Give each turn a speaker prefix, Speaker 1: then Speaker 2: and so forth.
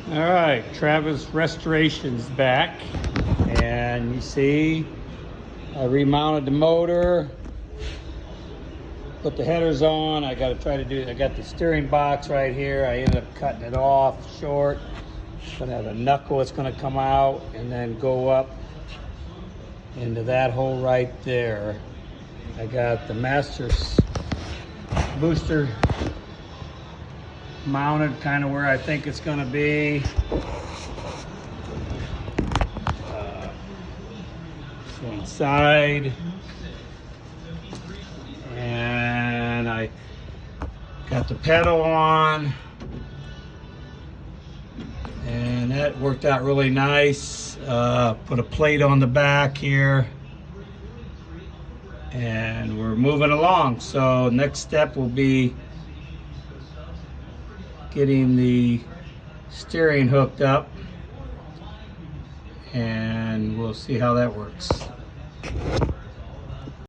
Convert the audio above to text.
Speaker 1: All right, Travisrestorations back, and you see I remounted the motor, put the headers on. I got to try to do, I got the steering box right here. I ended up cutting it off short. Gonna have a knuckle that's gonna come out and then go up into that hole right there. I got the master booster mounted kind of where I think it's gonna be. Inside, and I got the pedal on, and that worked out really nice. Put a plate on the back here, and we're moving along. So next step will be getting the steering hooked up, and we'll see how that works.